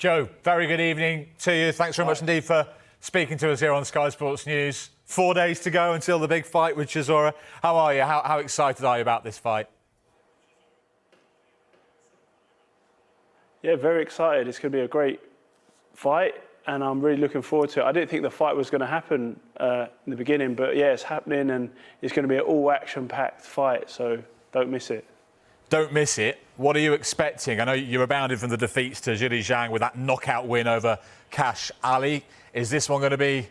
Joe, very good evening to you. Thanks very much indeed for speaking to us here on Sky Sports News. 4 days to go until the big fight with Chisora. How are you? How excited are you about this fight? Yeah, very excited. It's going to be a great fight, and I'm really looking forward to it. I didn't think the fight was going to happen in the beginning, but yeah, it's happening, and it's going to be an all-action-packed fight, so don't miss it. Don't miss it. What are you expecting? I know you rebounded from the defeats to Zhang with that knockout win over Cash Ali. Is this one going to be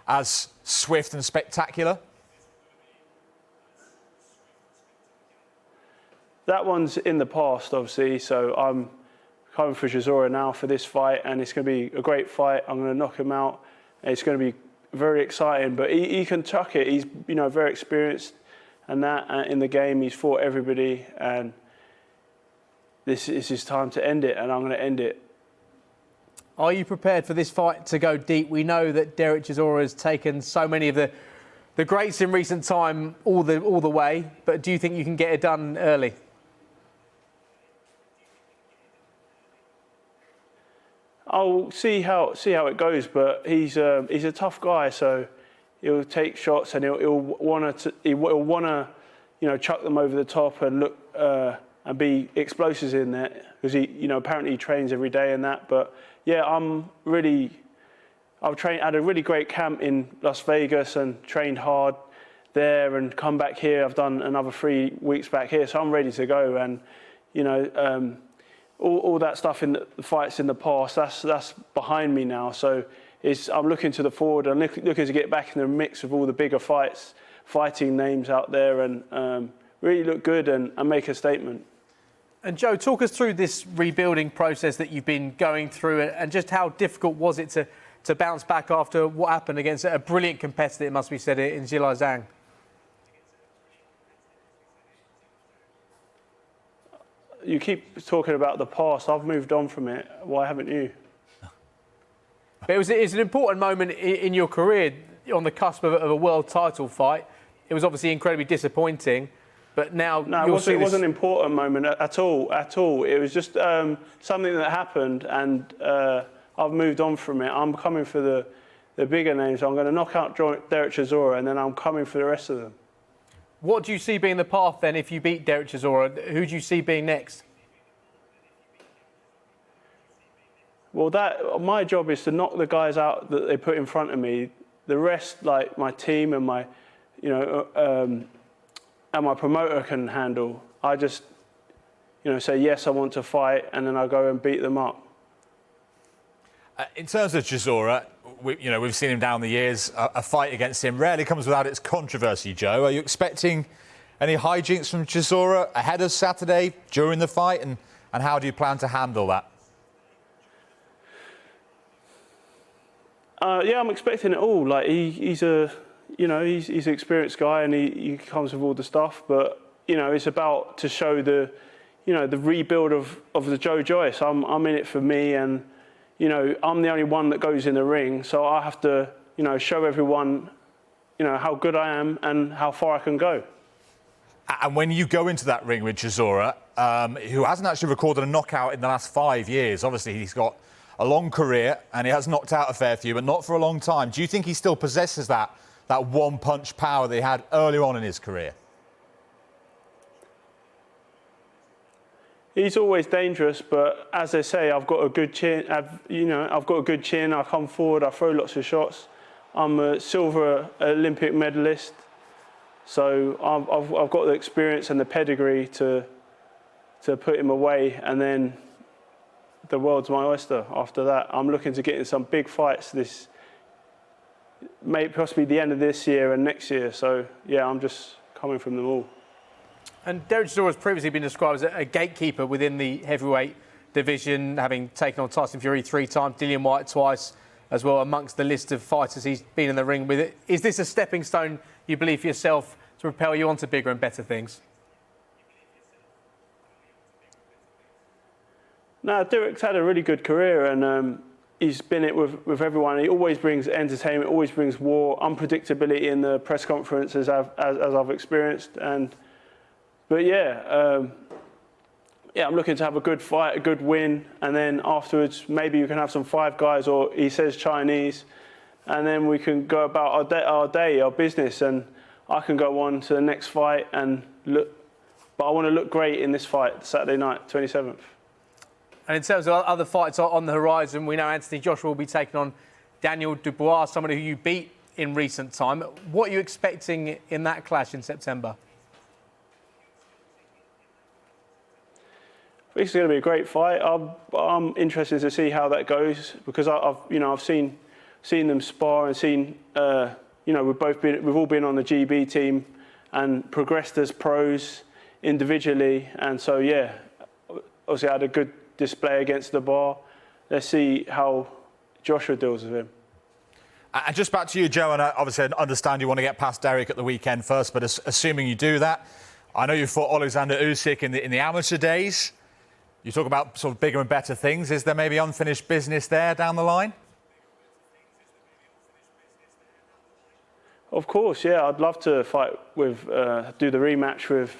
as swift and spectacular? That one's in the past, obviously, so I'm coming for Chisora now for this fight, and it's going to be a great fight. I'm going to knock him out. It's going to be very exciting, but he can chuck it. He's very experienced and that in the game. He's fought everybody, and this is his time to end it, and I'm going to end it. Are you prepared for this fight to go deep? We know that Derek Chisora has taken so many of the greats in recent time all the way, but do you think you can get it done early? I'll see how it goes, but he's a tough guy, so he'll take shots and he'll want to chuck them over the top and look and be explosives in there, because he apparently he trains every day and that. But yeah, I've had a really great camp in Las Vegas and trained hard there, and come back here. I've done another 3 weeks back here, so I'm ready to go. And all that stuff in the fights in the past, that's behind me now. So I'm looking to the forward and looking to get back in the mix of all the bigger fighting names out there, and really look good and make a statement. And Joe, talk us through this rebuilding process that you've been going through, and just how difficult was it to bounce back after what happened against a brilliant competitor, it must be said, in Zhang? You keep talking about the past. I've moved on from it. Why haven't you? But it's an important moment in your career, on the cusp of a world title fight. It was obviously incredibly disappointing, but now it wasn't an important moment at all. It was just something that happened, and I've moved on from it. I'm coming for the bigger names. I'm going to knock out Derek Chisora, and then I'm coming for the rest of them. What do you see being the path then if you beat Derek Chisora? Who do you see being next? Well, my job is to knock the guys out that they put in front of me. The rest, like my team and my, and my promoter can handle. I just, say yes, I want to fight, and then I go and beat them up. In terms of Chisora, we've seen him down the years. A fight against him rarely comes without its controversy, Joe. Are you expecting any hijinks from Chisora ahead of Saturday, during the fight, and how do you plan to handle that? Yeah, I'm expecting it all. Like he's an experienced guy, and he comes with all the stuff. But it's about to show the rebuild of the Joyce. I'm in it for me, and I'm the only one that goes in the ring, so I have to show everyone how good I am and how far I can go. And when you go into that ring with Chisora, who hasn't actually recorded a knockout in the last 5 years, obviously he's got a long career and he has knocked out a fair few, but not for a long time. Do you think he still possesses that one-punch power that he had earlier on in his career? He's always dangerous, but as they say, I've got a good chin. I've got a good chin. I come forward. I throw lots of shots. I'm a silver Olympic medalist, so I've got the experience and the pedigree to put him away, and then the world's my oyster. After that, I'm looking to get in some big fights. Possibly the end of this year and next year. So yeah, I'm just coming from them all. And Derek Chisora has previously been described as a gatekeeper within the heavyweight division, having taken on Tyson Fury 3 times, Dillian Whyte twice, as well, amongst the list of fighters he's been in the ring with. Is this a stepping stone, you believe, for yourself to propel you on to bigger and better things? No, Derek's had a really good career, and he's been it with everyone. He always brings entertainment, always brings war, unpredictability in the press conference, as I've experienced. But yeah, yeah, I'm looking to have a good fight, a good win, and then afterwards maybe you can have some Five Guys, or he says Chinese, and then we can go about our business, and I can go on to the next fight and look. But I want to look great in this fight, Saturday night, 27th. And in terms of other fights on the horizon, we know Anthony Joshua will be taking on Daniel Dubois, somebody who you beat in recent time. What are you expecting in that clash in September? It's going to be a great fight. I'm interested to see how that goes, because I've seen them spar and seen we've all been on the GB team and progressed as pros individually, and so yeah, obviously I had a good display against the bar. Let's see how Joshua deals with him. And just back to you, Joe, and obviously I understand you want to get past Derek at the weekend first, but assuming you do that, I know you fought Alexander Usyk in the amateur days. You talk about sort of bigger and better things. Is there maybe unfinished business there down the line? Of course, yeah. I'd love to fight with, do the rematch with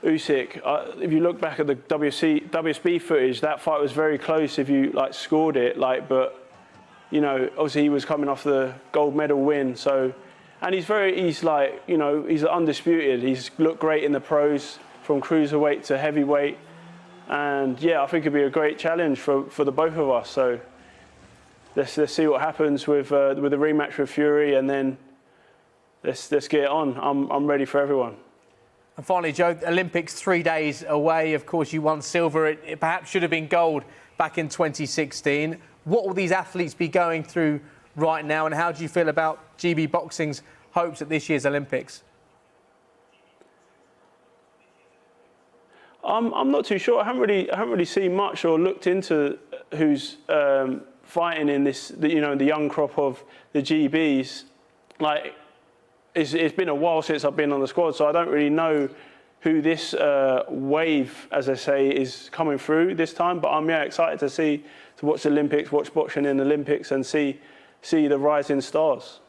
Usyk. If you look back at the WSB footage, that fight was very close if you scored it. But obviously he was coming off the gold medal win. So, and he's undisputed. He's looked great in the pros, from cruiserweight to heavyweight. And yeah, I think it'd be a great challenge for the both of us. So let's see what happens with the rematch with Fury, and then let's get it on. I'm ready for everyone. And finally, Joe, Olympics 3 days away. Of course, you won silver. It perhaps should have been gold back in 2016. What will these athletes be going through right now, and how do you feel about GB Boxing's hopes at this year's Olympics? I'm not too sure. I haven't really seen much or looked into who's fighting in this. The young crop of the GBs. It's been a while since I've been on the squad, so I don't really know who this wave, as I say, is coming through this time. But I'm excited to watch the Olympics, watch boxing in the Olympics, and see the rising stars.